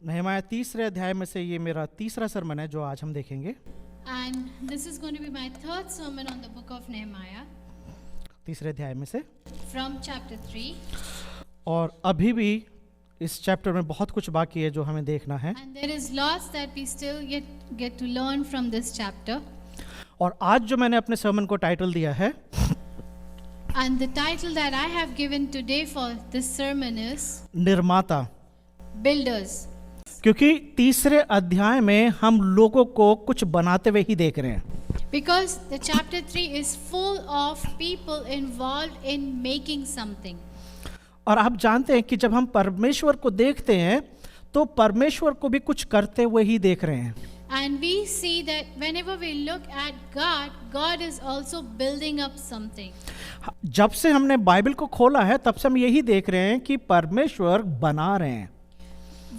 नहमाया तीसरे अध्याय में से ये मेरा तीसरा सरमन है जो आज हम देखेंगे। And this is going to be my third sermon on the book of Nehemiah तीसरे अध्याय में से, from chapter 3. और अभी भी इस चैप्टर में बहुत कुछ बाकी है जो हमें देखना है। And there is lots that we still get to learn from this chapter. और आज जो मैंने अपने सरमन को टाइटल दिया है, And the title that I have given today for this sermon is निर्माता, Builders. क्योंकि तीसरे अध्याय में हम लोगों को कुछ बनाते हुए ही देख रहे हैं। Because the chapter 3 is full of people involved in making something. और आप जानते हैं कि जब हम परमेश्वर को देखते हैं तो परमेश्वर को भी कुछ करते हुए ही देख रहे हैं। And we see that whenever we look at God, God is also building up something. जब से हमने बाइबल को खोला है तब से हम यही देख रहे हैं कि परमेश्वर बना रहे हैं।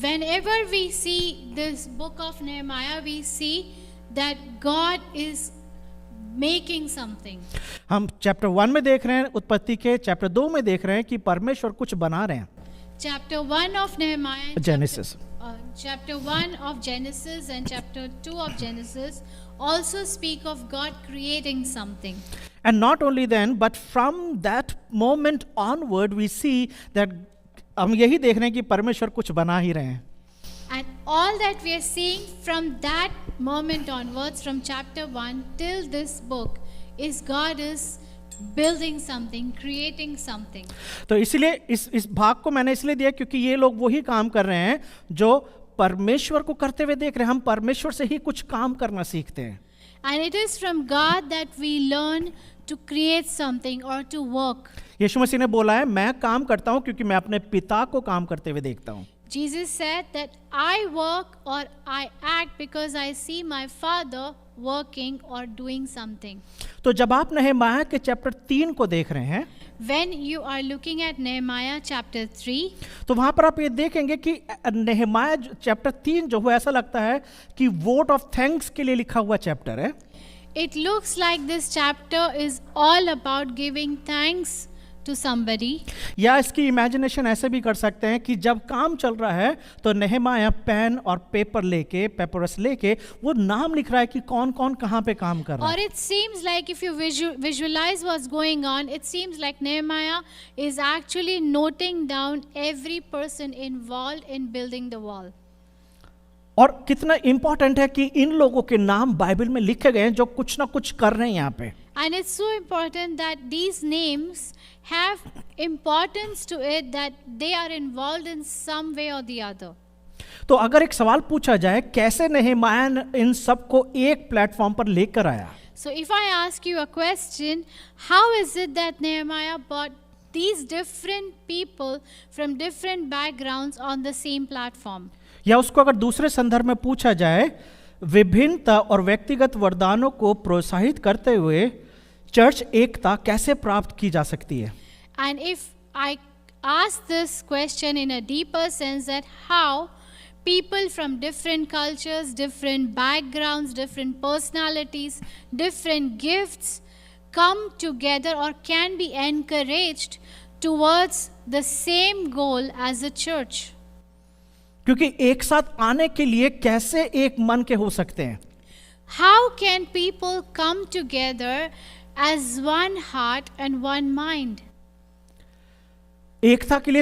Whenever we see this book of Nehemiah, we see that God is making something. हम चैप्टर 1 में देख रहे हैं उत्पत्ति के, चैप्टर 2 में देख रहे हैं कि परमेश्वर कुछ बना रहे हैं। Chapter 1 of Nehemiah, Genesis. chapter 1 of Genesis and chapter 2 of Genesis also speak of God creating something. And not only then, but from that moment onward we see that हम यही देख रहे हैं कि परमेश्वर कुछ बना ही रहे हैं। And all that we are seeing from that moment onwards, from chapter 1 till this book, is God is building something, creating something. तो इसलिए इस भाग को मैंने इसलिए दिया क्योंकि ये लोग वही काम कर रहे हैं जो परमेश्वर को करते हुए देख रहे हैं। हम परमेश्वर से ही कुछ काम करना सीखते हैं। And it is from God that we learn to create something or to work. यीशु मसीह ने बोला है, मैं काम करता हूं क्योंकि मैं अपने पिता को काम करते हुए देखता हूं। Jesus said that I work or I act because I see my Father working or doing something. तो जब आप नहमाया के चैप्टर 3 को देख रहे हैं, When you are looking at Nehemiah chapter 3, तो वहां पर आप ये देखेंगे कि नहमाया चैप्टर 3 जो है ऐसा लगता है कि वोट ऑफ थैंक्स के लिए लिखा हुआ चैप्टर है। it looks like this chapter is all about giving thanks to somebody. या इसकी इमेजिनेशन ऐसे भी कर सकते हैं कि जब काम चल रहा है तो नहमाया पेन और पेपर लेके, पेपरस लेके वो नाम लिख रहा है कि कौन कौन कहाँ पे काम कर रहा Or है। it seems like if you visualize what's going on, it seems like Nehemiah is actually noting down every person involved in building the wall. और कितना इंपॉर्टेंट है कि इन लोगों के नाम बाइबल में लिखे गए हैं जो कुछ ना कुछ कर रहे हैं यहाँ पे। And it's so important that these names have importance to it, that they are involved in some way or the other. तो अगर एक सवाल पूछा जाए कैसे नहमाया इन सबको एक प्लेटफॉर्म पर लेकर आया, So if I ask you a question, how is it that Nehemiah brought these different people from different backgrounds on the same platform? या उसको अगर दूसरे संदर्भ में पूछा जाए, विभिन्नता और व्यक्तिगत वरदानों को प्रोत्साहित करते हुए चर्च एकता कैसे प्राप्त की जा सकती है? And if I ask this question in a deeper sense, that how people from different cultures, different backgrounds, different personalities, different gifts come together or can be encouraged towards the same goal as a church. क्योंकि एक साथ आने के लिए कैसे एक मन के हो सकते हैं? How can people come together as one heart and one mind? एकता के लिए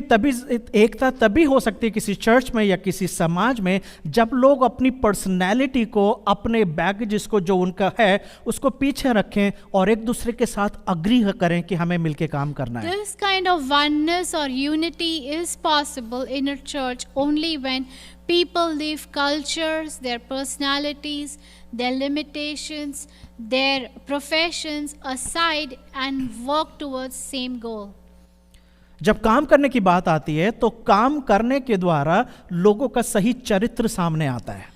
एकता तभी हो सकती है किसी चर्च में या किसी समाज में जब लोग अपनी पर्सनैलिटी को, अपने बैगेजेस को जो उनका है उसको पीछे रखें और एक दूसरे के साथ अग्री करें कि हमें मिलके काम करना है। This kind of oneness or unity is possible in a church only when people leave cultures, their personalities, their limitations, their professions aside and work towards same goal. जब काम करने की बात आती है तो काम करने के द्वारा लोगों का सही चरित्र सामने आता है।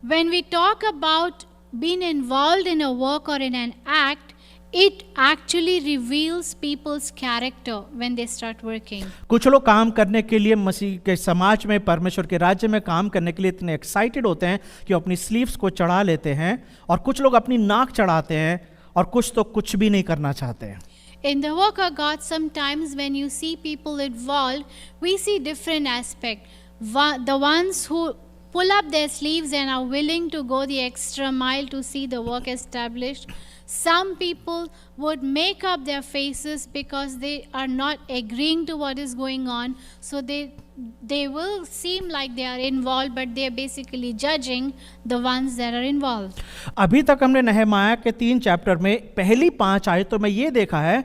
When we talk about being involved in a work or in an act, it actually reveals people's character when they start working. कुछ लोग काम करने के लिए मसीह के समाज में, परमेश्वर के राज्य में काम करने के लिए इतने एक्साइटेड होते हैं कि अपनी स्लीव्स को चढ़ा लेते हैं, और कुछ लोग अपनी नाक चढ़ाते हैं, और कुछ तो कुछ भी नहीं करना चाहते हैं। In the work of God, sometimes when you see people involved, we see different aspects. The ones who pull up their sleeves and are willing to go the extra mile to see the work established. Some people would make up their faces because they are not agreeing to what is going on. So they will seem like they are involved, but they are basically judging the ones that are involved. अभी तक हमने नहमाया के 3 chapter में पहली 5 आयतों में ये देखा है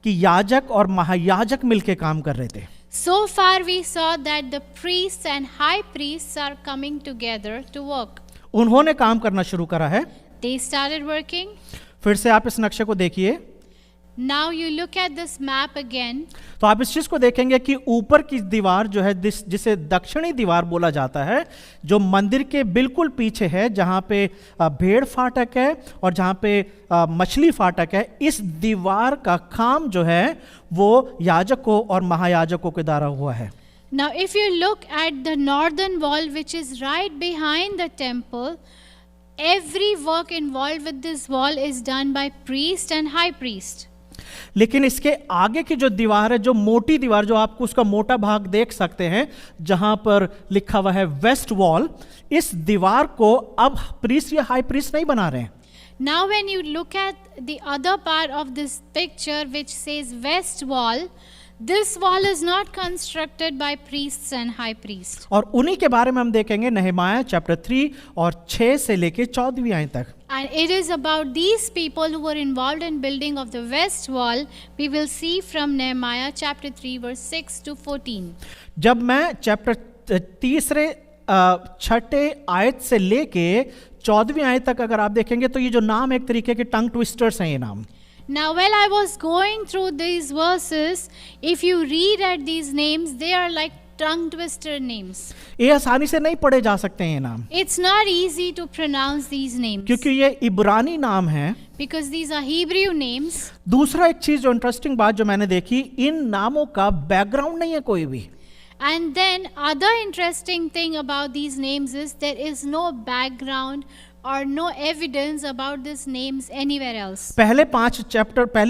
कि याजक और महायाजक मिलके काम कर रहे थे. So far we saw that the priests and high priests are coming together to work. उन्होंने काम करना शुरू करा है. They started working. फिर से आप इस नक्शे को देखिए. Now you look at this map again. तो आप इस चीज को देखेंगे कि ऊपर की दीवार जो है जिसे दक्षिणी दीवार बोला जाता है, जो मंदिर के बिल्कुल पीछे है, जहां पे भेड़ फाटक है और जहां पे मछली फाटक है, इस दीवार का काम जो है वो याजकों और महायाजकों के द्वारा हुआ है. Now if you look at the northern wall, which is right behind the temple, every work involved with this wall is done by priest and high priest. लेकिन इसके आगे की जो दीवार है, जो मोटी दीवार, जो आपको उसका मोटा भाग देख सकते हैं जहां पर लिखा हुआ है वेस्ट वॉल, इस दीवार को अब प्रीस्ट या हाई प्रीस्ट नहीं बना रहे हैं. Now when you look at the other part of this picture which says west wall, this wall is not constructed by priests and high priests. और उन्हीं के बारे में हम देखेंगे नहमाया चैप्टर 3 और 6 से लेके 14वीं आयत तक. And it is about these people who were involved in building of the west wall. We will see from Nehemiah chapter 3 verse 6 to 14. जब मैं चैप्टर 3 छठे आयत से लेके 14वीं आयत तक अगर आप देखेंगे तो ये जो नाम एक तरीके के टंग ट्विस्टर्स हैं ये नाम. Now while I was going through these verses, if you read at these names, they are like tongue twister names. ये आसानी से नहीं पढ़े जा सकते हैं ये नाम, It's not easy to pronounce these names क्योंकि ये इब्रानी नाम है. because these are Hebrew names. दूसरा एक चीज जो इंटरेस्टिंग बात जो मैंने देखी, इन नामों का बैकग्राउंड नहीं है कोई भी. And then other interesting thing about these names is there is no background or no evidence about these names anywhere else. पहले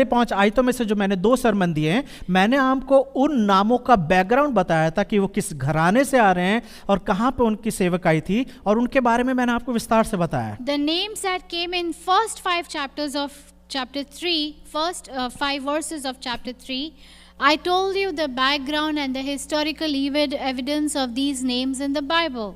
5 आयतों में से जो मैंने 2 सरमन दिए हैं, मैंने आपको उन नामों का बैकग्राउंड बताया था कि वो किस घराने से आ रहे हैं और कहाँ पे उनकी सेवकाई थी, और उनके बारे में मैंने आपको विस्तार से बताया. The names that came in first 5 chapters of chapter 3, first 5 verses of chapter 3, I told you the background and the historical evidence of these names in the Bible.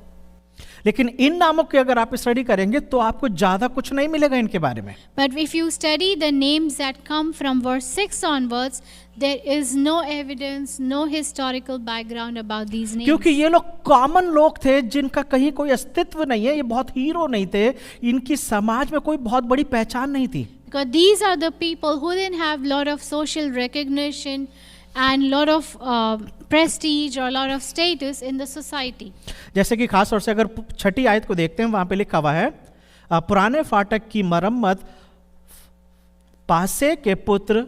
लेकिन इन नामों की अगर आप स्टडी करेंगे तो आपको ज्यादा कुछ नहीं मिलेगा इनके बारे में. But if you study the names that come from verse 6 onwards, there is no evidence, no historical background about these names. क्योंकि ये लोग कॉमन लोग थे जिनका कहीं कोई अस्तित्व नहीं है, ये बहुत हीरो नहीं थे, इनकी समाज में कोई बहुत बड़ी पहचान नहीं थी. Because these are the people who didn't have lot of social recognition and lot of prestige or lot of status in the society. जैसे कि खास तौर से अगर 6ठी आयत को देखते हैं, वहां पे लिखा हुआ है पुराने फाटक की मरम्मत पासे के पुत्र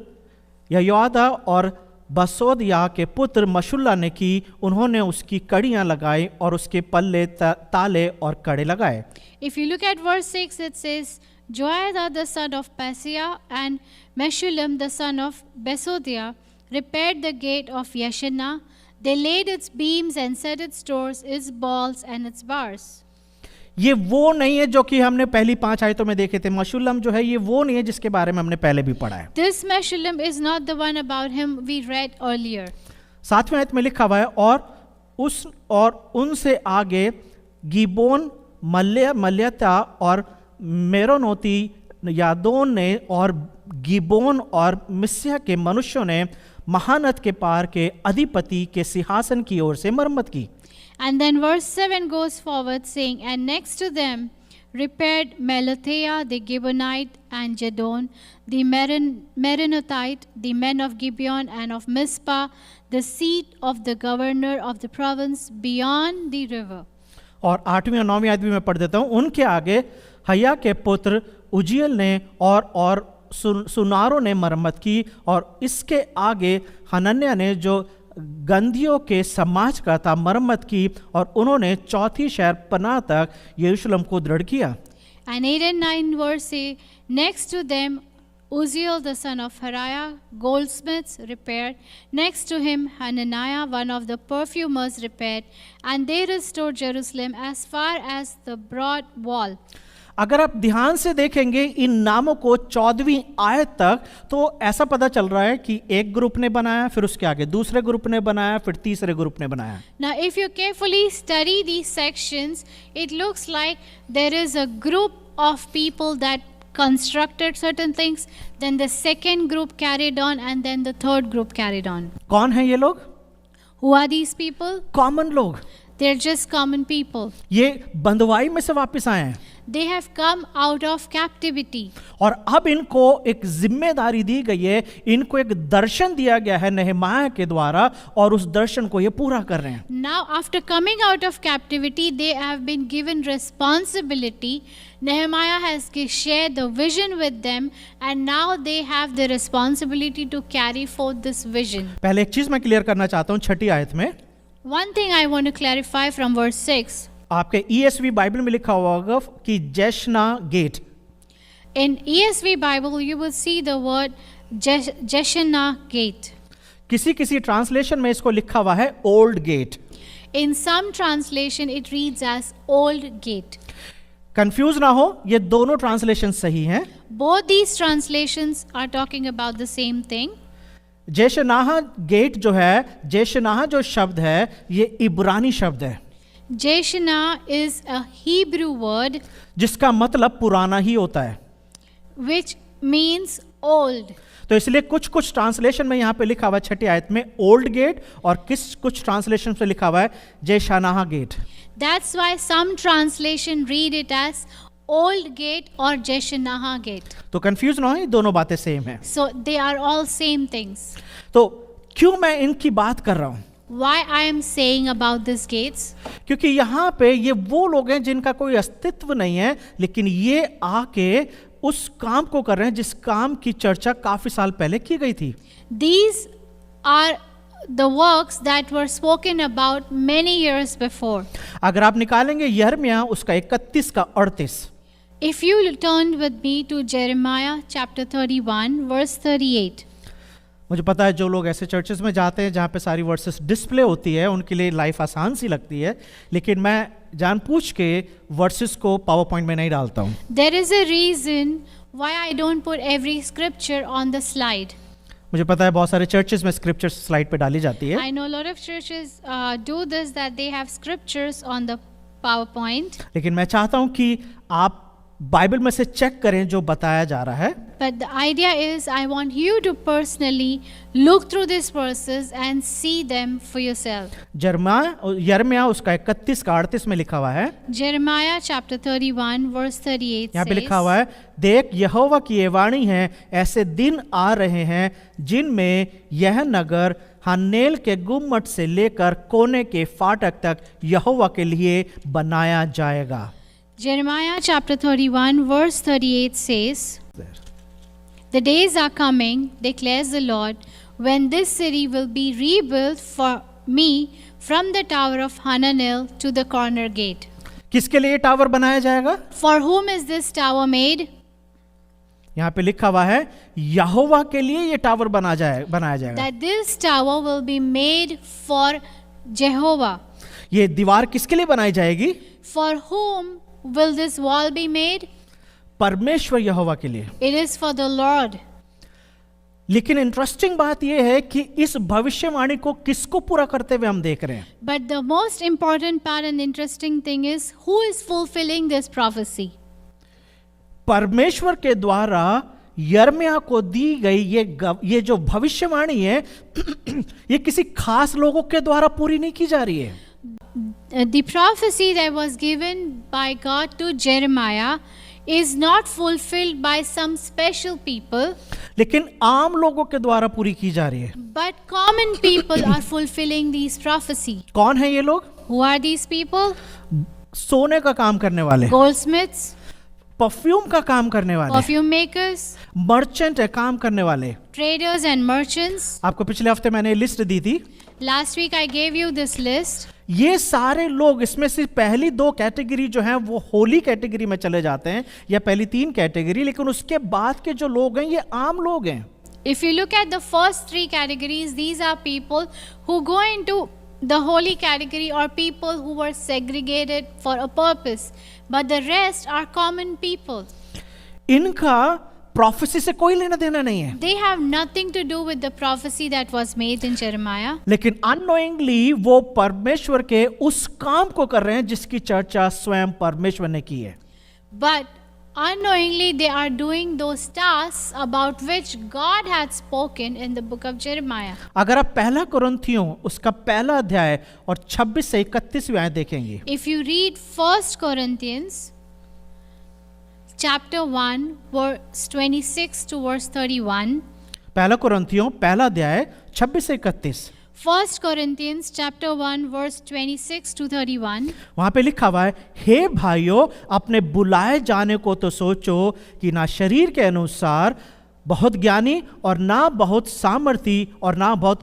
यहोयादा और बसोदिया के पुत्र मशुल्ला ने की. उन्होंने उसकी कड़ियां लगाई और उसके पल्ले ताले और कड़े लगाए. If you look at verse 6, it says Joiada the son of Paseah and Meshullam the son of Besodiah repaired the gate of Yeshana. They laid its beams and set its doors, its balls and its bars. ये वो नहीं है जो कि हमने पहली 5 आयतों में देखे थे. मशुल्लम जो है ये वो नहीं है जिसके बारे में हमने पहले भी पढ़ा है. This Meshullam is not the one about him we read earlier. 7वीं आयत में लिखा हुआ है और उनसे आगे गिबोन मल्यता और मेरोनोती यादोन ने और गिबोन और मिस्या के मनुष्यों ने महानद के पार के अधिपति के सिंहासन की ओर से मरम्मत की. And then verse 7 goes forward saying, and next to them repaired Melathea the Gibeonite and Jedon the Meronothite, the men of Gibeon and of Mizpah, the seat of the governor of the province beyond the river. और 8वीं और 9वीं आयत भी मैं पढ़ देता हूँ. उनके आगे हया के पुत्र उजियल ने और सुनारों ने मरम्मत की, और इसके आगे हनन्या ने जो गंधियों के समाज का था मरम्मत की, और उन्होंने 4थी शहर पनाह तक यरूशलेम को दृढ़ किया. And 8 and 9 verse say, next to them Uzziel the son of Hariah, goldsmiths, repaired. Next to him, Hananiah, one of the perfumers, repaired. And they restored Jerusalem as far as the broad wall. अगर आप ध्यान से देखेंगे इन नामों को 14वीं आयत तक, तो ऐसा पता चल रहा है कि एक ग्रुप ने बनाया, फिर उसके आगे दूसरे ग्रुप ने बनाया, फिर तीसरे ग्रुप ने बनाया. Now, if you carefully study these sections, it looks like there is a group of people that constructed certain things, then the second group carried on, and then the third group carried on. कौन है ये लोग? Who are these people? Common लोग. They're just common people. ये बंधुआई में से वापस आए हैं They have come out of captivity. और अब इनको एक जिम्मेदारी दी गई है, इनको एक दर्शन दिया गया है नेहमाया के द्वारा, और उस दर्शन को ये पूरा कर रहे हैं. Now, after coming out of captivity, they have been given responsibility. Nehemiah has shared the vision with them, and now they have the responsibility to carry forth this vision. पहले एक चीज मैं क्लियर करना चाहता हूँ 6ठी आयत में. One thing I want to clarify from verse 6. आपके ESV बाइबल में लिखा हुआ होगा कि जैशना gate. In ESV Bible, you will see the word Jeshanah gate. किसी किसी ट्रांसलेशन में इसको लिखा हुआ है old gate. In some translation, it reads as old gate. Confuse ना हो, ये दोनों ट्रांसलेशन सही हैं. Both these translations are talking about the same thing. जैशनाह गेट जो है, जैशनाह जो शब्द है, ये इब्रानी शब्द है Jeshanah is a Hebrew word जिसका मतलब पुराना ही होता है. which means old. तो इसलिए कुछ कुछ ट्रांसलेशन में यहाँ पे लिखा हुआ है 6ठी आयत में ओल्ड गेट, और कुछ ट्रांसलेशन पे लिखा हुआ है जैशनाह gate. That's why some translation read it as old gate or Jeshanah gate. तो कंफ्यूज ना हो, ये दोनों बातें सेम है. So they are all same things. तो क्यों मैं इनकी बात कर रहा हूँ? Why I am saying about these gates? क्योंकि यहाँ पे ये वो लोग हैं जिनका कोई अस्तित्व नहीं है, लेकिन ये आके उस काम को कर रहे हैं जिस काम की चर्चा काफी साल पहले की गई थी. These are the works that were spoken about many years before. अगर आप निकालेंगे यिर्मयाह उसका 31 का 38. If you turn with me to Jeremiah chapter 31 verse 38. मुझे पता है जो लोग ऐसे चर्चेस में जाते हैं जहाँ पे सारी वर्सेस डिस्प्ले होती है, उनके लिए लाइफ आसान सी लगती है, लेकिन मैं जानबूझ के वर्सेस को पावर पॉइंट में नहीं डालता हूँ. There is a reason why I don't put every scripture on the slide. मुझे पता है बहुत सारे चर्चेस में स्क्रिप्चर्स स्लाइड पे डाली जाती है. I know a lot of churches do this, that they have scriptures on the PowerPoint. लेकिन मैं चाहता हूँ कि आप बाइबल में से चेक करें जो बताया जा रहा है. But the idea is I want you to personally look through these verses and see them for yourself. यिर्मयाह उसका 31 का 38 में लिखा हुआ है. Jeremiah chapter 31 verse 38 यहाँ पे लिखा says, हुआ है, देख यहोवा की ये वाणी है, ऐसे दिन आ रहे हैं जिनमें यह नगर हन्नेल के गुम्मट से लेकर कोने के फाटक तक यहोवा के लिए बनाया जाएगा. Jeremiah chapter 31 verse 38 says, The days are coming, declares the Lord, when this city will be rebuilt for me from the tower of Hananel to the corner gate. किसके लिए टावर बनाया जाएगा? For whom is this tower made? यहाँ पे लिखा हुआ है यहोवा के लिए ये टावर बनाया जाएगा. That this tower will be made for Jehovah. ये दीवार किसके लिए बनाई जाएगी? For whom will this wall be made? परमेश्वर यहोवा के लिए. It is for the Lord. लेकिन इंटरेस्टिंग बात यह है कि इस भविष्यवाणी को किसको पूरा करते हुए हम देख रहे हैं. But the most important part and interesting thing is who is fulfilling this prophecy. परमेश्वर के द्वारा यिर्मयाह को दी गई ये जो भविष्यवाणी है ये किसी खास लोगों के द्वारा पूरी नहीं की जा रही है. The prophecy that was given by God to Jeremiah is not fulfilled by some special people, लेकिन आम लोगों के द्वारा पूरी की जा रही है. but common people are fulfilling these prophecy. कौन है ये लोग? Who are these people? सोने का काम करने वाले, Goldsmiths, परफ्यूम का काम करने वाले, perfume makers, मर्चेंट है काम करने वाले. traders and merchants. आपको पिछले हफ्ते मैंने लिस्ट दी थी. Last week I gave you this list. ये सारे लोग, इसमें से पहली 2 कैटेगरी जो हैं वो होली कैटेगरी में चले जाते हैं, या पहली 3 कैटेगरी, लेकिन उसके बाद के जो लोग हैं ये आम लोग हैं। If you look at the first 3 categories, these are people who go into the holy category or people who were segregated for a purpose. But the rest are common people. इनका प्रोफेसी से कोई लेना देना नहीं है, They have nothing to do with the prophecy that was made in Jeremiah. लेकिन unknowingly वो परमेश्वर के उस काम को कर रहे हैं जिसकी चर्चा स्वयं परमेश्वर ने की है। But unknowingly they are doing those tasks about which God had spoken in the book of Jeremiah. अगर आप पहला कुरिन्थियों उसका पहला अध्याय और 26 से 31 आयत देखेंगे, If you read 1 Corinthians chapter 1 verse 26 to verse 31, पहला कुरिन्थियों पहला अध्याय 26 से 31, 1 Corinthians chapter 1 verse 26 to 31, वहां पे लिखा हुआ है, हे भाइयों, अपने बुलाए जाने को तो सोचो कि ना शरीर के अनुसार बहुत ज्ञानी और ना बहुत सामर्थी और ना बहुत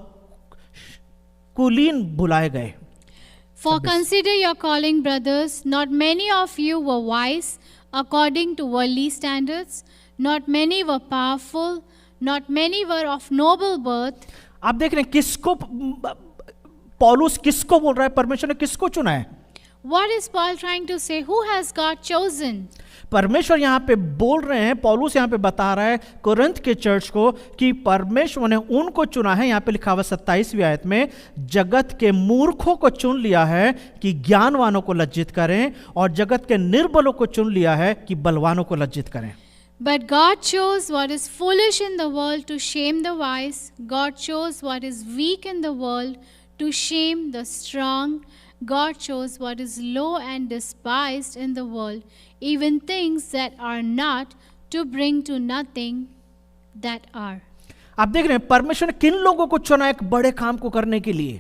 कुलीन बुलाए गए। For consider your calling, brothers. Not many of you were wise according to worldly standards. Not many were powerful. Not many were of noble birth. आप देख रहे हैं किसको पौलुस किसको बोल रहा है, परमेश्वर ने किसको चुना है? What is Paul trying to say? Who has God chosen? परमेश्वर यहाँ पे बोल रहे हैं, पौलुस यहाँ पे बता रहा है कुरिन्थ के चर्च को कि परमेश्वर ने उनको चुना है। यहाँ पे लिखा हुआ 27वीं आयत में, जगत के मूर्खों को चुन लिया है कि ज्ञानवानों को लज्जित करें, और जगत के निर्बलों को चुन लिया है कि बलवानों को लज्जित करें। But God chose what is foolish in the world to shame the wise. God chose what is weak in the world to shame the strong. God chose what is low and despised in the world, even things that are not, to bring to nothing that are. आप देख रहे हैं परमेश्वर ने किन लोगों को चुना एक बड़े काम को करने के लिए?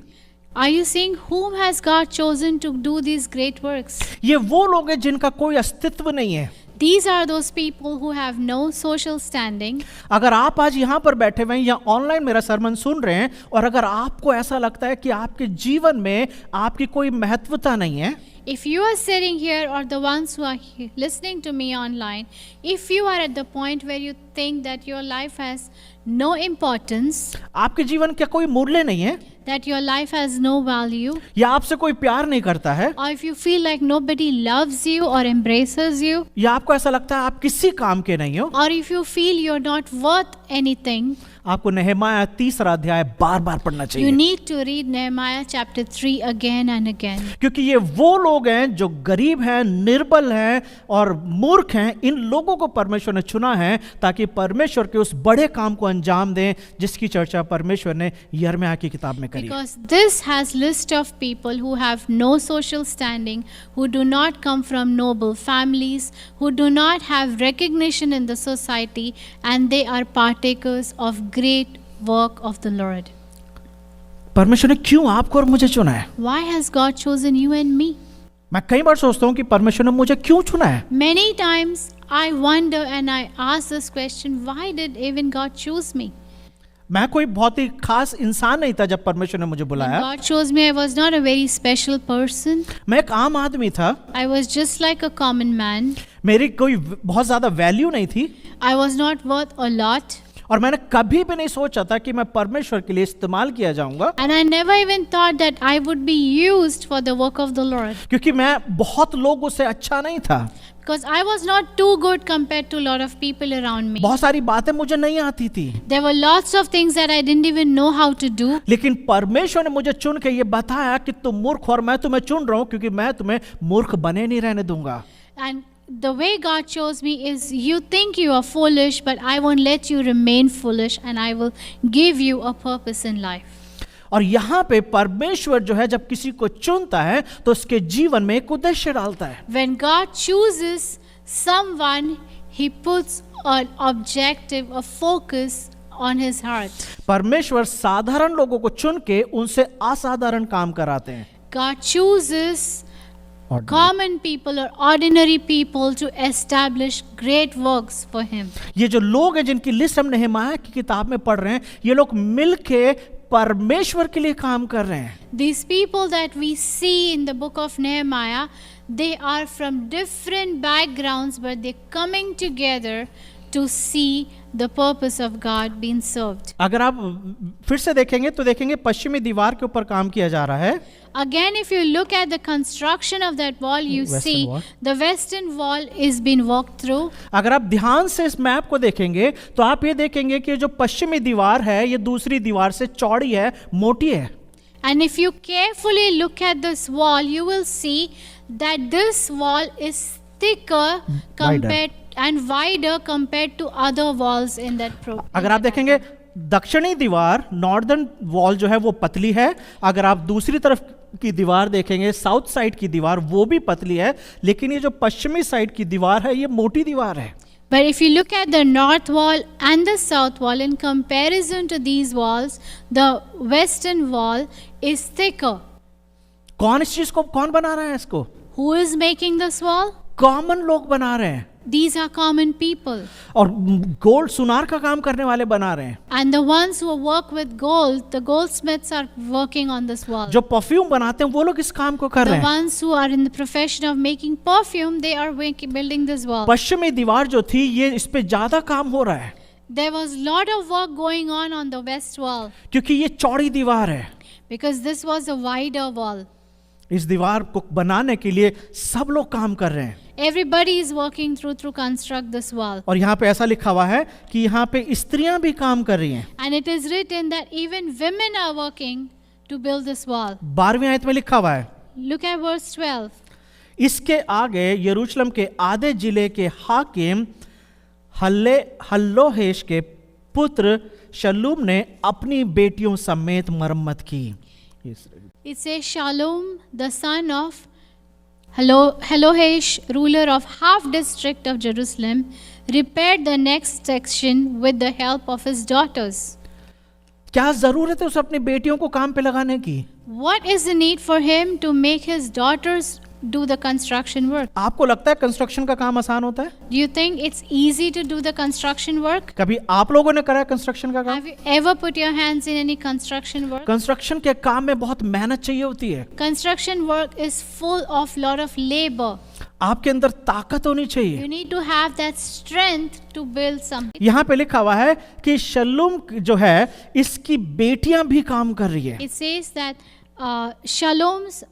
Are you seeing whom has God chosen to do these great works? ये वो लोग हैं जिनका कोई अस्तित्व नहीं है। These are those people who have no social standing. अगर आप आज यहाँ पर बैठे हुए हैं या ऑनलाइन मेरा सरमन सुन रहे हैं, और अगर आपको ऐसा लगता है कि आपके जीवन में आपकी कोई महत्वता नहीं है, If you are sitting here or the ones who are listening to me online, if you are at the point where you think that your life has no importance, आपके जीवन का कोई मूल्य नहीं है, that your life has no value, या आपसे कोई प्यार नहीं करता है, or if you feel like nobody loves you or embraces you, या आपको ऐसा लगता है आप किसी काम के नहीं हो, or if you feel you're not worth anything, आपको नहमाया 3 अध्याय बार बार पढ़ना you चाहिए। need to read Nehemiah chapter 3 again and again. क्योंकि ये वो लोग हैं जो गरीब हैं, निर्बल हैं और मूर्ख हैं। इन लोगों को परमेश्वर ने चुना है ताकि परमेश्वर के उस बड़े काम को अंजाम दें जिसकी चर्चा परमेश्वर ने यिर्मयाह की किताब में करी है। Because this has list of people who have no social standing, who do not come from noble families, who do not have recognition in the society, and they are partakers of great work of the Lord. परमेश्वर ने क्यों आपको और मुझे चुना है? Why has God chosen you and me? मैं कई बार सोचता हूँ कि परमेश्वर ने मुझे क्यों चुना है। Many times I wonder and I ask this question, why did even God choose me? मैं कोई बहुत ही खास इंसान नहीं था जब परमेश्वर ने मुझे When बुलाया। God chose me, I was not a very special person. मैं एक आम आदमी था, I was just like a common man. मेरी कोई बहुत ज्यादा वैल्यू नहीं थी, I was not worth a lot. और मैंने कभी भी नहीं सोचा था कि मैं परमेश्वर के लिए इस्तेमाल किया जाऊंगा, And I never even thought that I would be used for the work of the Lord. क्योंकि मैं बहुत लोगों से अच्छा नहीं था। Because I was not too good compared to a lot of people around me. बहुत सारी बातें मुझे नहीं आती थी, There were lots of things that I didn't even know how to do. लेकिन परमेश्वर ने मुझे चुन के ये बताया कि तुम मूर्ख, और मैं तुम्हें चुन रहा हूँ क्योंकि मैं तुम्हें मूर्ख बने नहीं रहने दूंगा। And the way God chose me is, you think you are foolish, but I won't let you remain foolish, and I will give you a purpose in life. और यहाँ पे परमेश्वर जो है जब किसी को चुनता है तो उसके जीवन में एक उद्देश्य डालता है। When God chooses someone, He puts an objective, a focus on his heart. परमेश्वर साधारण लोगों को चुन के उनसे असाधारण काम कराते हैं। God chooses common people or ordinary people to establish great works for Him. ये जो लोग हैं जिनकी लिस्ट हम नेहमाया की किताब में पढ़ रहे हैं, ये लोग मिलके परमेश्वर के लिए काम कर रहे हैं। These people that we see in the book of Nehemiah, they are from different backgrounds, but they're coming together to see the purpose of God being served. अगर आप फिर से देखेंगे तो देखेंगे पश्चिमी दीवार के ऊपर काम किया जा रहा है। Again, if you look at the construction of that wall, you Western see wall. the western wall is being walked through. अगर आप ध्यान से इस मैप को देखेंगे तो आप ये देखेंगे कि जो पश्चिमी दीवार है ये दूसरी दीवार से चौड़ी है, मोटी है। And if you carefully look at this wall, you will see that this wall is thicker compared and wider compared to other walls in that अगर आप देखेंगे दक्षिणी दीवार, नॉर्दर्न वॉल जो है वो पतली है। अगर आप दूसरी तरफ की दीवार देखेंगे, साउथ साइड की दीवार, वो भी पतली है, लेकिन ये जो पश्चिमी साइड की दीवार है ये मोटी दीवार है। But if you look at the north wall and the south wall in comparison to these walls, the western wall is thicker. कौन इस चीज को कौन बना रहा है इसको? Who is making this wall? Common लोग बना रहे हैं, These are common people. और गोल्ड सुनार का काम करने वाले बना रहे हैं। And the ones who work with gold, the goldsmiths are working on this wall. जो परफ्यूम बनाते हैं वो लोग इस काम को कर The रहे हैं। ones who are in the profession of making perfume, they are building this wall. पश्चिमी दीवार जो थी ये इस पे ज्यादा काम हो रहा है There was lot of work going on the west wall क्योंकि ये चौड़ी दीवार है। because this was a wider wall. इस दीवार को बनाने के लिए सब लोग काम कर रहे हैं। Everybody is working to construct this wall. और यहाँ पे ऐसा लिखा हुआ है कि यहाँ पे स्त्रियां भी काम कर रही हैं। And it is written that even women are working to build this wall. 12वीं आयत में लिखा हुआ है, Look at verse 12. इसके आगे यरूशलेम के आधे जिले के हाकिम हल्लोहेश के पुत्र शल्लूम ने अपनी बेटियों समेत मरम्मत की। It says Shalom, the son of Halohesh, ruler of half district of Jerusalem, repaired the next section with the help of his daughters. क्या जरूरत है उसे अपनी बेटियों को काम पे लगाने की? What is the need for him to make his daughters do the construction work? आपको लगता है कंस्ट्रक्शन का काम आसान होता है? Do you think it's easy to do the construction work? कभी आप लोगों ने करा है कंस्ट्रक्शन का काम? Have you ever put your hands in any construction work? Construction के काम में बहुत मेहनत चाहिए होती है। Construction work is full of lot of labor. आपके अंदर ताकत होनी चाहिए। You need to have that strength to build something. यहाँ पे लिखा हुआ है कि शल्लूम जो है इसकी बेटियां भी काम कर रही है। It says that Shalom's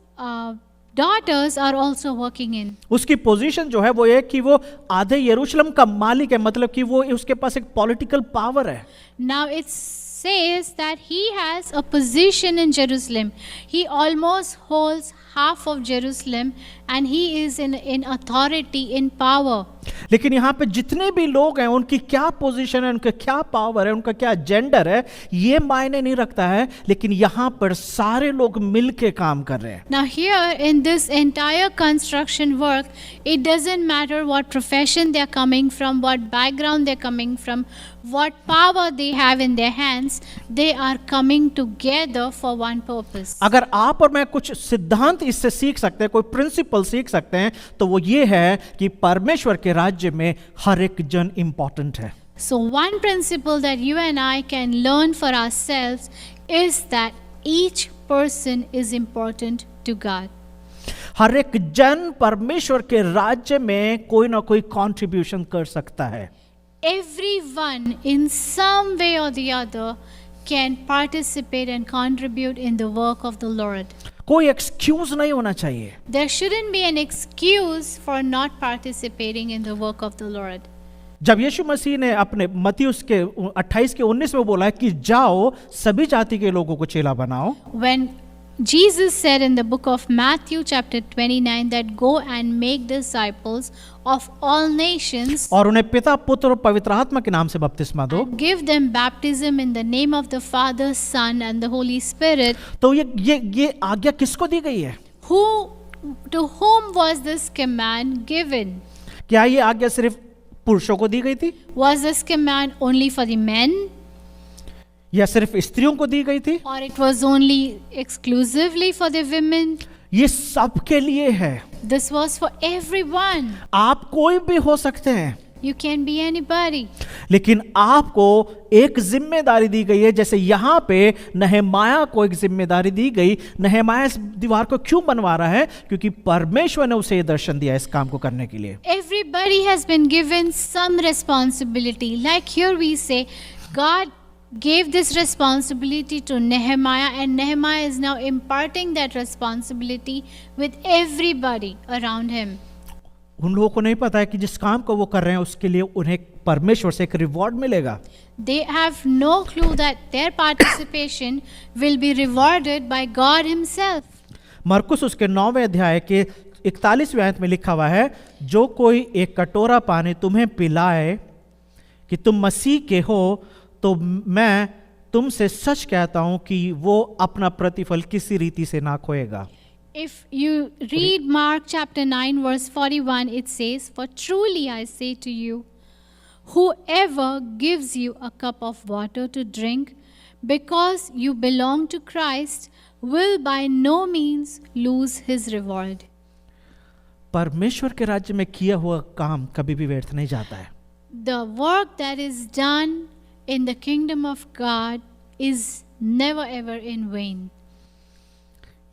daughters are also working in. उसकी पोजीशन जो है वो ये कि वो आधे यरूशलेम का मालिक है, मतलब कि वो उसके पास एक पॉलिटिकल पावर है। Now it says that he has a position in Jerusalem. He almost holds half of Jerusalem and he is in authority, in power. लेकिन यहाँ पे जितने भी लोग हैं उनकी क्या पोजीशन है, उनका क्या पावर है, उनका क्या जेंडर है, ये मायने नहीं रखता है, लेकिन यहाँ पर सारे लोग मिलके काम कर रहे हैं। Now here in this entire construction work, it doesn't matter what profession they are coming from, what background they're coming from, what power they have in their hands, they are coming together for one purpose. अगर आप और मैं कुछ सिद्धांत इससे सीख सकते हैं, कोई प्रिंसिपल सीख सकते हैं, तो वो ये है कि परमेश्वर के राज्य में हर एक जन इंपॉर्टेंट है। So one principle that you and I can learn for ourselves is that each person is important to God. हर एक जन परमेश्वर के राज्य में कोई ना कोई कंट्रीब्यूशन कर सकता है। Everyone in some way or the other can participate and contribute in the work of the Lord. कोई एक्सक्यूज नहीं होना चाहिए। There shouldn't be an excuse for not participating in the work of the Lord. जब यीशु मसीह ने अपने मत्ती उसके 28 के 19 में बोला है कि जाओ सभी जाति के लोगों को चेला बनाओ, When Jesus said in the book of Matthew chapter 29 that go and make disciples of all nations और उन्हें पिता पुत्र और पवित्र आत्मा के नाम से बपतिस्मा दो, and give them baptism in the name of the Father, Son and the Holy Spirit. तो ये आज्ञा किसको दी गई है? To whom was this command given? क्या ये आज्ञा सिर्फ पुरुषों को दी गई थी Was this command only for the men? या सिर्फ स्त्रियों को दी गई थी? Or it was only exclusively for the women? ये सबके लिए है। This was for everyone. आप कोई भी हो सकते हैं। You can be anybody. लेकिन आपको एक जिम्मेदारी दी गई है, जैसे यहाँ पे नहमाया को एक जिम्मेदारी दी गई। नहमाया इस दीवार को क्यों बनवा रहा है? क्योंकि परमेश्वर ने उसे ये दर्शन दिया इस काम को करने के लिए। Everybody has been given some responsibility. Like here we say, God gave this responsibility to Nehemiah, and Nehemiah is now imparting that responsibility with everybody around him. उन लोगों को नहीं पता है कि जिस काम को वो कर रहे हैं उसके लिए उन्हें परमेश्वर से एक रिवॉर्ड मिलेगा। They have no clue that their participation will be rewarded by God himself. मरकुस उसके 9वें अध्याय के 41वें आयत में लिखा हुआ है, जो कोई एक कटोरा पानी तुम्हें पिलाए कि तुम मसीह के हो, तो मैं तुमसे सच कहता हूं कि वो अपना प्रतिफल किसी रीति से ना खोएगा। If you read Mark chapter 9 verse 41, it says, "For truly I say to you, whoever gives you a cup of water to drink because you belong to Christ will by no means lose his reward." परमेश्वर के राज्य में किया हुआ काम कभी भी व्यर्थ नहीं जाता है। The work that is done in the kingdom of God is never ever in vain.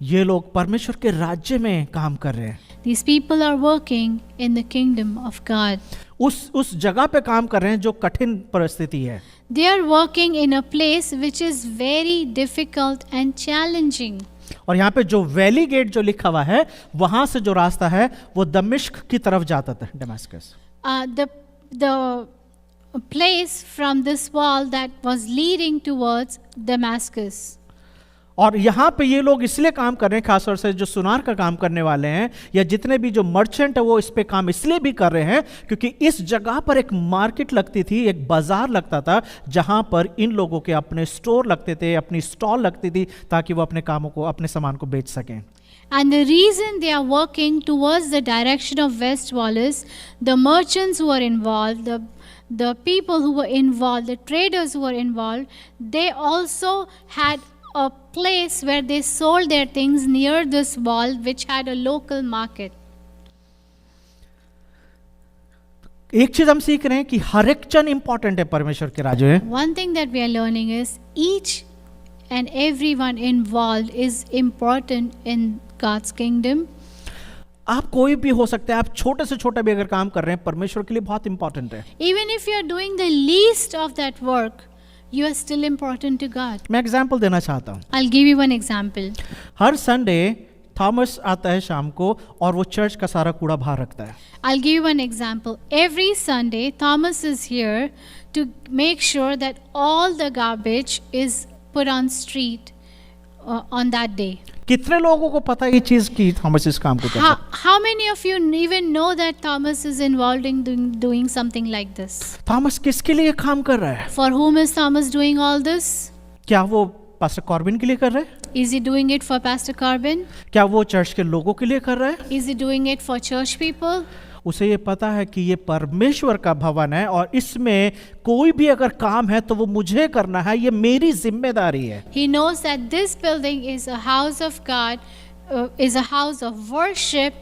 ये लोग परमेश्वर के राज्य में काम कर रहे हैं। These people are working in the kingdom of God. उस जगह पे काम कर रहे हैं जो कठिन परिस्थिति है। They are working in a place which is very difficult and challenging. और यहाँ पे जो वैली गेट जो लिखा हुआ है, वहां से जो रास्ता है वो दमिश्क की तरफ जाता था, Damascus. The place from this wall that was leading towards Damascus. और यहाँ पे ये लोग इसलिए काम कर रहे हैं, खासतौर से जो सुनार का काम करने वाले हैं या जितने भी जो मर्चेंट है वो इस पे काम इसलिए भी कर रहे हैं क्योंकि इस जगह पर एक मार्केट लगती थी, एक बाजार लगता था जहाँ पर इन लोगों के अपने स्टोर लगते थे, अपनी स्टॉल लगती थी ताकि वो अपने कामों को, अपने सामान को बेच सकें। And the reason they are working towards the direction of West Wall is the merchants who are involved, the people who were involved, the traders who were involved, they also had a place where they sold their things near this wall which had a local market. एक चीज हम सीख रहे हैं कि हर एक जन important है परमेश्वर के राज्य में। One thing that we are learning is each and everyone involved is important in God's kingdom. आप कोई भी हो सकते हैं, आप छोटे से छोटा भी अगर काम कर रहे हैं, परमेश्वर के लिए बहुत इंपॉर्टेंट है। Even if you are doing the least of that work, you are still important to God. मैं एग्जाम्पल देना चाहता हूँ। I'll give you one example. Her Sunday Thomas आता है शाम को और वो चर्च का सारा कूड़ा बाहर रखता है। I'll give you one example. Every Sunday, Thomas is here to make sure that all the garbage is put on street on that day. कितने लोगों को पता है ये चीज कि थॉमस इस काम को करता है? How many of you even know that Thomas is involved in doing something like this? Thomas किसके लिए काम कर रहा है? For whom is Thomas doing all this? क्या वो पास्टर कॉर्बिन के लिए कर रहा है? Is he doing it for Pastor Corbin? क्या वो चर्च के लोगों के लिए कर रहा है? Is he doing it for church people? उसे ये पता है कि ये परमेश्वर का भवन है और इसमें कोई भी अगर काम है तो वो मुझे करना है, ये मेरी जिम्मेदारी है। He knows that this building is a house of God, is a house of worship,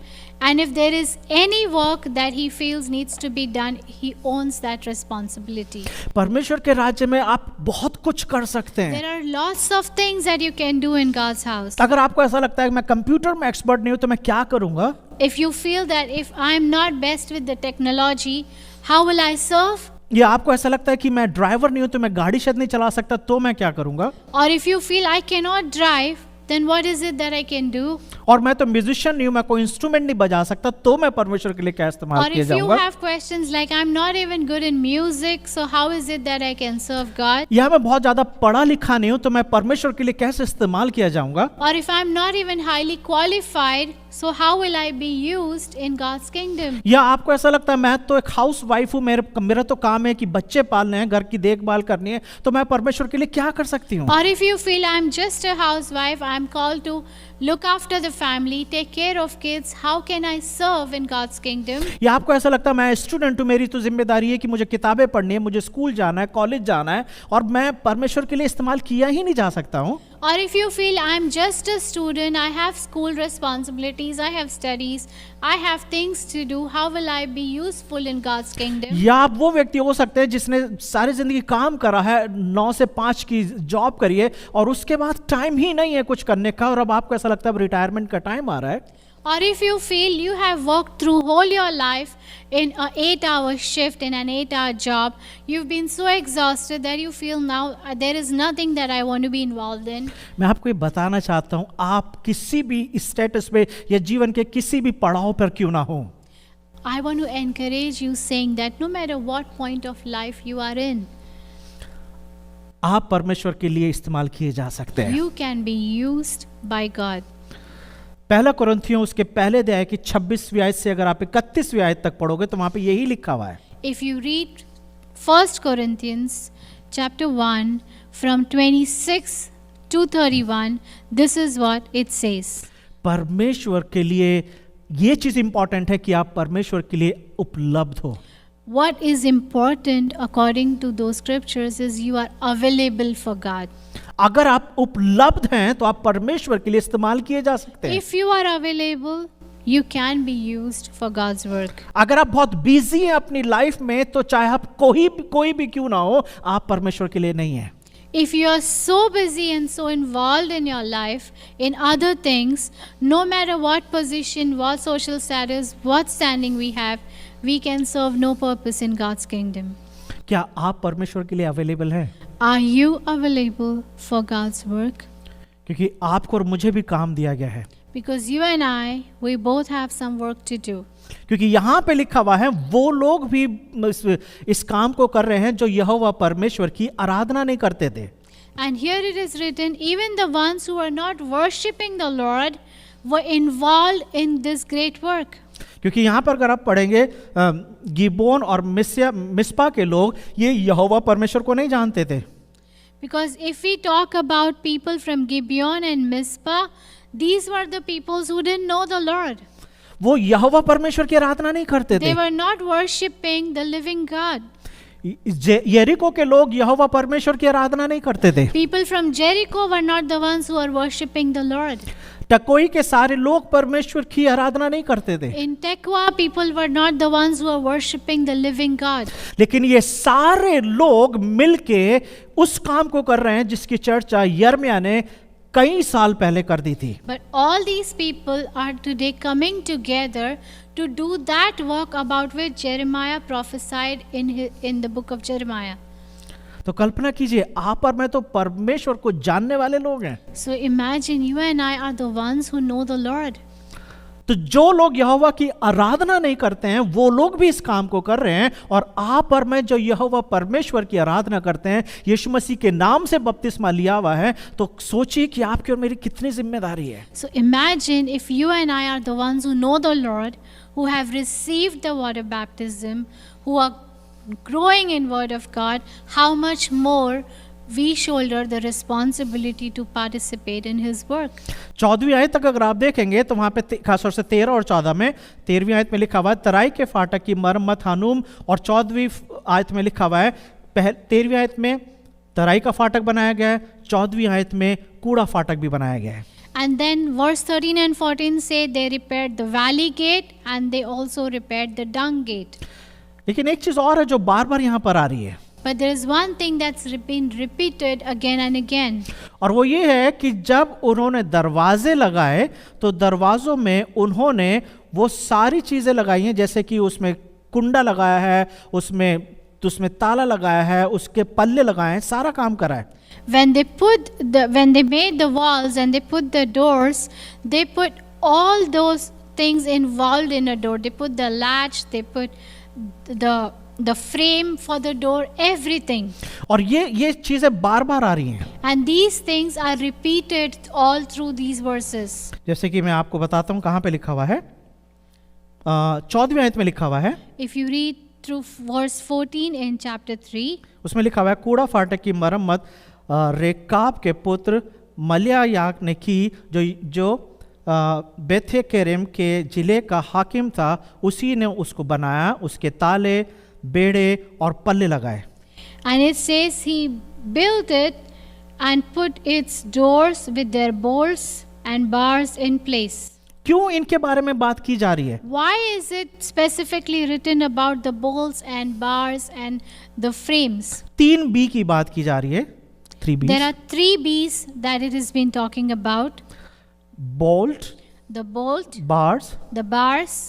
and if there is any work that he feels needs to be done, he owns that responsibility. परमेश्वर के राज्य में आप बहुत कुछ कर सकते हैं। There are lots of things that you can do in God's house. अगर आपको ऐसा लगता है कि मैं कंप्यूटर में एक्सपर्ट नहीं हूं तो मैं क्या करूंगा? If you feel that if I am not best with the technology, how will I serve? या आपको ऐसा लगता है कि मैं ड्राइवर नहीं हूं तो मैं गाड़ी शायद नहीं चला सकता तो मैं क्या करूंगा? Or if you feel I cannot drive, then what is it that I can do? और मैं तो म्यूजिशियन नहीं हूं, मैं कोई इंस्ट्रूमेंट नहीं बजा सकता तो मैं परमेश्वर के लिए क्या इस्तेमाल Or किया if you जाऊंगा? have questions like I'm not even good in music, so how is it that I can serve God? या मैं बहुत ज्यादा पढ़ा लिखा नहीं हूं तो मैं परमेश्वर के लिए कैसे इस्तेमाल किया जाऊंगा? Or if I'm not even highly qualified, so how will I be used in God's kingdom? या आपको ऐसा लगता है मैं तो एक हाउस वाइफ हूं, मेरा तो काम है कि बच्चे पालने हैं, घर की देखभाल करनी है, तो मैं परमेश्वर के लिए क्या कर सकती हूँ? Or if you feel I'm just a housewife, I'm called to look after the family, take care of kids, how can I serve in God's kingdom? या आपको ऐसा लगता है मैं स्टूडेंट हूँ, मेरी तो जिम्मेदारी है कि मुझे किताबें पढ़नी है, मुझे स्कूल जाना है, कॉलेज जाना है और मैं परमेश्वर के लिए इस्तेमाल किया ही नहीं जा सकता हूँ? Or if you feel I'm just a student, I have school responsibilities, I have studies, I have things to do, how will I be useful in God's kingdom? या आप वो व्यक्ति हो सकते हैं जिसने सारी जिंदगी काम करा है, 9 से 5 की जॉब करी है और उसके बाद टाइम ही नहीं है कुछ करने का, और अब आपको ऐसा लगता है रिटायरमेंट का टाइम आ रहा है. Or if you feel you have worked through whole your life in an 8-hour shift, in an 8-hour job, you've been so exhausted that you feel now there is nothing that I want to be involved in. मैं आपको ये बताना चाहता हूँ, आप किसी भी status पे या जीवन के किसी भी पड़ाव पर क्यों ना हो, I want to encourage you saying that no matter what point of life you are in, आप परमेश्वर के लिए इस्तेमाल किए जा सकते हैं. you can be used by God. पहला कुरिन्थियों उसके पहले अध्याय की 26वीं आयत से अगर आप 31वीं आयत तक पढ़ोगे तो वहां पे यही लिखा हुआ है. If you read 1 Corinthians chapter 1 from 26 to 31, this is what it says. परमेश्वर के लिए ये चीज इंपॉर्टेंट है कि आप परमेश्वर के लिए उपलब्ध हो. What is important according to those scriptures is you are available for God. अगर आप उपलब्ध हैं तो आप परमेश्वर के लिए इस्तेमाल किए जा सकते हैं. If you are available, you can be used for God's work. अगर आप बहुत बिजी हैं अपनी लाइफ में तो चाहे आप कोई भी क्यों ना हो, आप परमेश्वर के लिए नहीं हैं. If you are so busy and so involved in your life in other things, no matter what position, what social status, what standing we have, we can serve no purpose in God's kingdom. क्या आप परमेश्वर के लिए available हैं? Are you available for God's work? क्योंकि आपको और मुझे भी काम दिया गया है. Because you and I, we both have some work to do. क्योंकि यहाँ पे लिखा हुआ है वो लोग भी इस काम को कर रहे हैं जो यहोवा परमेश्वर की आराधना नहीं करते थे. And here it is written, even the ones who are not worshipping the Lord were involved in this great work. क्योंकि यहाँ पर अगर आप पढ़ेंगे गिबोन और मिस्पा के लोग ये यहोवा परमेश्वर को नहीं जानते थे. Because if we talk about people from Gibeon and Mizpah, these were the peoples who didn't know the Lord. वो यहोवा परमेश्वर की आराधना नहीं करते थे. They were not worshipping the living God. यरीको के लोग यहोवा परमेश्वर की आराधना नहीं करते थे. People from Jericho were not the ones who are worshipping the Lord. टकोई के सारे लोग परमेश्वर की आराधना नहीं करते थे. In Tekoa, people were not the ones who are worshipping the living God. लेकिन ये सारे लोग मिलके उस काम को कर रहे हैं जिसकी चर्चा यिर्मयाह ने कई साल पहले कर दी थी. But all these people are today coming together to do that work about which Jeremiah prophesied in the book of Jeremiah. तो कल्पना कीजिए आप और मैं तो परमेश्वर को जानने वाले लोग हैं. So imagine you and I are the ones who know the Lord. तो जो लोग यहोवा की आराधना नहीं करते हैं वो लोग भी इस काम को कर रहे हैं, और आप और मैं जो यहोवा परमेश्वर की आराधना करते हैं, यीशु मसीह के नाम से बपतिस्मा लिया हुआ है, तो सोचिए कि आपकी और मेरी कितनी जिम्मेदारी है. So imagine if you and I are the ones who know the Lord, who have received the water baptism, who are growing in word of God, how much more we shoulder the responsibility to participate in his work. 14वीं आयत तक अगर आप देखेंगे तो वहां पे खासतौर से 13 और 14 में, 13वीं आयत में लिखा हुआ है तराई के फाटक की मरम्मत हानूम, और 14वीं आयत में लिखा हुआ है 13वीं आयत में तराई का फाटक बनाया गया है, 14वीं आयत में कूड़ा फाटक भी बनाया गया है. And then verse 13 and 14 say they repaired the valley gate and they also repaired the dung gate. लेकिन एक चीज और है जो बार बार यहाँ पर आ रही है. But there is one thing that's been repeated again and again. और वो ये है कि जब उन्होंने दरवाजे लगाए तो दरवाजों में उन्होंने वो सारी चीजें लगाई हैं, जैसे कि उसमें कुंडा लगाया है, उसमें ताला लगाया है, उसके पल्ले लगाए हैं, सारा काम करा है. When they made the walls and they put the doors, they put all those things involved in a door. They put the latch, they put the frame for the door, everything. और ये चीजें बार बार आ रही हैं. And these things are repeated all through these verses. जैसे कि मैं आपको बताता हूँ कहाँ पे लिखा हुआ है. 14वीं आयत में लिखा हुआ है. If you read through verse 14 in chapter 3, उसमें लिखा हुआ है कूड़ा फाटक की मरम्मत रेकाब के पुत्र मल्यायाक ने की, जो बेथेकेरेम के जिले का हाकिम था, उसी ने उसको बनाया, उसके ताले, बेड़े और पल्ले लगाए. and it says he built it and put its doors with their bolts and bars in place. क्यों इनके बारे में बात की जा रही है? Why is it specifically written about the bolts and bars and the frames? 3B की बात की जा रही है. 3B. There are 3 B's that it has been talking about: bolt, the bolt, bars, the bars,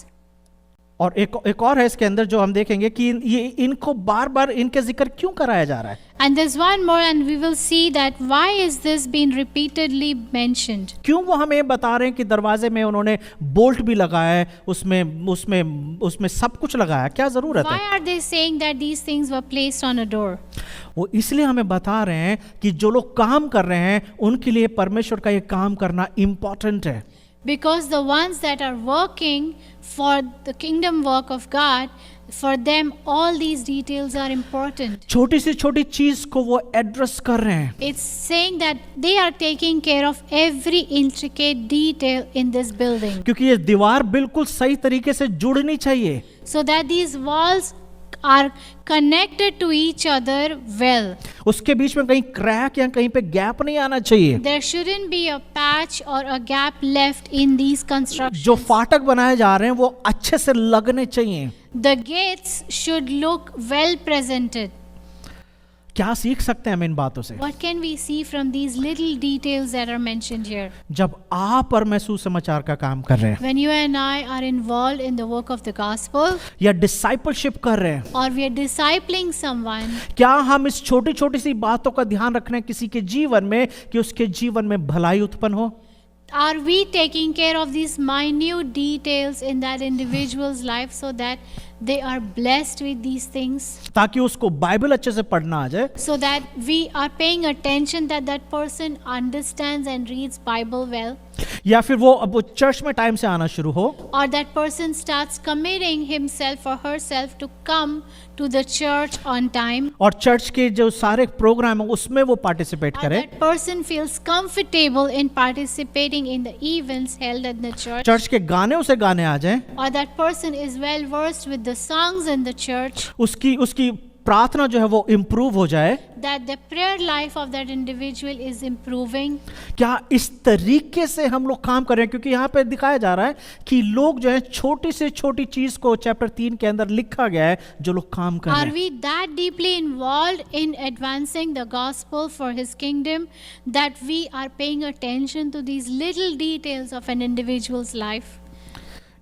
और एक और है इसके अंदर जो हम देखेंगे कि ये इनको बार बार इनके जिक्र क्यों कराया जा रहा है. and there's one more, and we will see that why is this being repeatedly mentioned. क्यों वो हमें बता रहे हैं कि दरवाजे में उन्होंने बोल्ट भी लगाया है, उसमें सब कुछ लगाया, क्या जरूरत Why है? are they saying that these things were placed on a door? वो इसलिए हमें बता रहे हैं कि जो लोग काम कर रहे हैं उनके लिए परमेश्वर का ये काम करना इंपॉर्टेंट है. Because the ones that are working for the kingdom work of God, for them all these details are important. छोटी से छोटी चीज को वो एड्रेस कर रहे हैं. It's saying that they are taking care of every intricate detail in this building, क्योंकि ये दीवार बिल्कुल सही तरीके से जुड़नी चाहिए. so that these walls are connected to each other well. उसके बीच में कहीं क्रैक या कहीं पे गैप नहीं आना चाहिए. There shouldn't be a patch or a gap left in these constructions. जो फाटक बनाए जा रहे हैं वो अच्छे से लगने चाहिए. The gates should look well presented. क्या सीख सकते हैं हम इन बातों से? What can we see from these little details that are mentioned here? जब आप और मैं सुसमाचार का काम कर रहे हैं When you and I are involved in the work of the gospel, या डिसाइपलशिप कर रहे हैं, or we are discipling someone, क्या हम इस छोटी छोटी सी बातों का ध्यान रख रहे हैं किसी के जीवन में कि उसके जीवन में भलाई उत्पन्न हो? are we taking care of these minute details in that individual's life so that they are blessed with these things? ताकि उसको बाइबल अच्छे से पढ़ना आ जाए, So that we are paying attention that that person understands and reads Bible well, या फिर वो church में टाइम से आना शुरू हो, or that person starts committing himself or herself to come to the church on time, और church के जो सारे प्रोग्राम है उसमें वो पार्टिसिपेट or करे, that person feels comfortable in participating in the events held at the church, church के गाने उसे गाने आ जाए, or that person is well versed with the songs in the church, उसकी प्रार्थना जो है वो इम्प्रूव हो जाए. that the prayer life of that individual is improving. क्या इस तरीके से हम लोग काम कर रहे हैं? क्योंकि यहाँ पे दिखाया जा रहा है कि लोग जो है छोटी से छोटी चीज को चैप्टर 3 के अंदर लिखा गया है जो लोग काम कर रहे Are हैं. we that deeply involved in advancing the gospel for his kingdom that we are paying attention to these little details of an individual's life?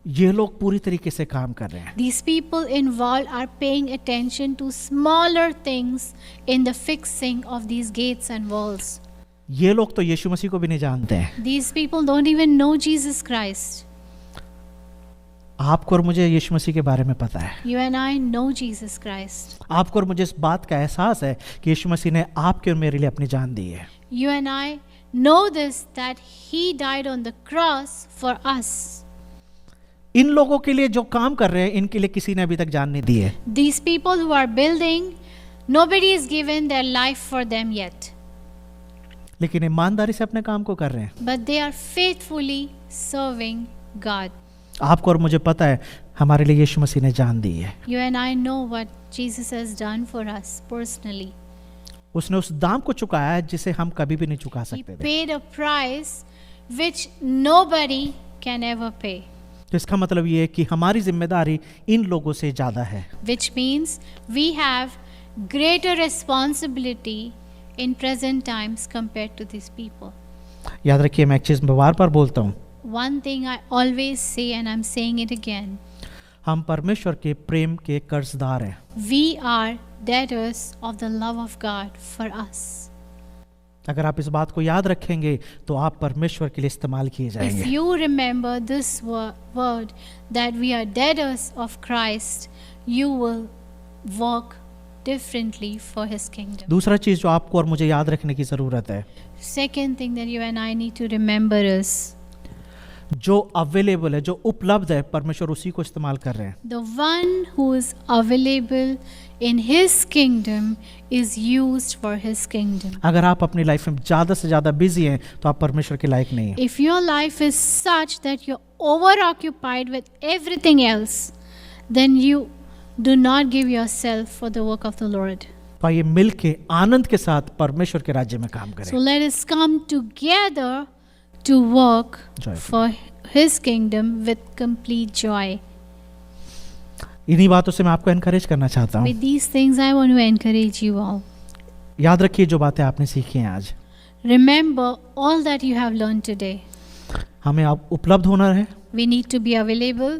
ये लोग पूरी तरीके से काम कर रहे हैं. These people involved are paying attention to smaller things in the fixing of these gates and walls. ये लोग तो यीशु मसीह को भी नहीं जानते हैं. These people don't even know Jesus Christ. आपको और मुझे यीशु मसीह के बारे में पता है. You and I know Jesus Christ. आपको और मुझे इस बात का एहसास है कि यीशु मसीह ने आपके और मेरे लिए अपनी जान दी है. You and I know this, that he died on the cross for us. इन लोगों के लिए जो काम कर रहे हैं इनके लिए किसी ने अभी तक जान नहीं दी है. These people who are building, nobody has given their life for them yet. लेकिन ईमानदारी से अपने काम को कर रहे हैं. But they are faithfully serving God. आपको और मुझे पता है हमारे लिए यीशु मसीह ने जान दी है. You and I know what Jesus has done for us personally. उसने उस दाम को चुकाया है जिसे हम कभी भी नहीं चुका He सकते थे. paid a price which nobody can ever pay. तो इसका मतलब ये है कि हमारी जिम्मेदारी इन लोगों से ज्यादा है. Which means we have greater responsibility in present times compared to these people. याद रखिए मैं एक चीज बार बार बोलता हूँ, One thing I always say, and I'm saying it again, हम परमेश्वर के प्रेम के कर्जदार हैं. we are debtors of the love of God for us. अगर आप इस बात को याद रखेंगे तो आप परमेश्वर के लिए इस्तेमाल किए If जाएंगे. you remember this word that we are debtors of Christ, you will walk differently for his kingdom. दूसरा चीज जो आपको और मुझे याद रखने की जरूरत है, Second thing that you and I need to remember is जो अवेलेबल है, जो उपलब्ध है, परमेश्वर उसी को इस्तेमाल कर रहे हैं. the one who is available in his kingdom is used for his kingdom. अगर आप अपनी लाइफ में ज्यादा से ज्यादा बिजी हैं तो आप परमेश्वर के लायक नहीं हैं. If your life is such that you're overoccupied with everything else, then you do not give yourself for the work of the Lord. तो आइए मिल के आनंद के साथ परमेश्वर के राज्य में काम So करें। let us come together to work Joyfully. for His kingdom with complete joy. इन्हीं बातों से मैं आपको एनकरेज करना चाहता हूँ। With these things, I want to encourage you all. याद रखिए जो बातें आपने सीखी हैं आज, Remember all that you have learned today. हमें अब उपलब्ध होना है We need to be available,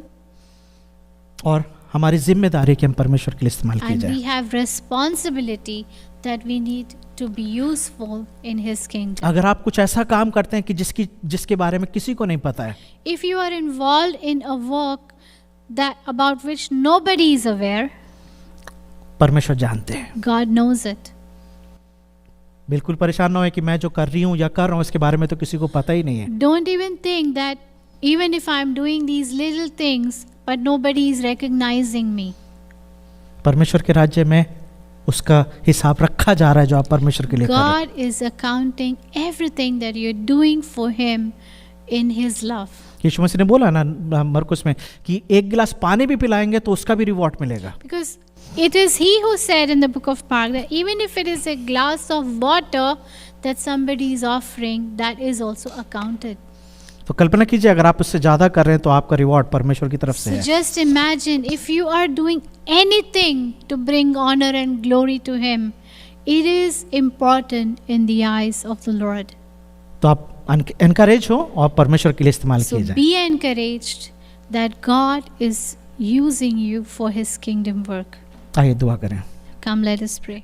और हमारी जिम्मेदारी है कि हम परमेश्वर के लिए इस्तेमाल किए and we जाए। have responsibility that we need to be useful in His kingdom. अगर आप कुछ ऐसा काम करते हैं कि जिसके बारे में किसी को नहीं पता है, If you are involved in a work that about which nobody is aware, परमेश्वर जानते हैं। God knows it. बिल्कुल परेशान ना हो कि मैं जो कर रही हूँ या कर रहा हूँ इसके बारे में तो किसी को पता ही नहीं है। Don't even think that even if I'm doing these little things, but nobody is recognizing me. परमेश्वर के राज्य में उसका हिसाब रखा जा रहा है जो आप परमेश्वर के लिए कर रहे हैं। God is accounting everything that you're doing for Him in His love. यीशु मसीह ने बोला ना मरकुस में कि एक गिलास पानी भी पिलाएंगे तो उसका भी रिवॉर्ड मिलेगा। Because it is He who said in the book of Mark that even if it is a glass of water that somebody is offering, that is also accounted. तो कल्पना कीजिए अगर आप उससे ज्यादा कर रहे हैं तो आपका रिवॉर्ड परमेश्वर की तरफ से So है। just imagine if you are doing anything to bring honor and glory to Him, it is important in the eyes of the Lord. तो आप एनकरेज हो और परमेश्वर के लिए इस्तेमाल So किए जाए। be encouraged that God is using you for His kingdom work. आइए दुआ करें। Come, let us pray.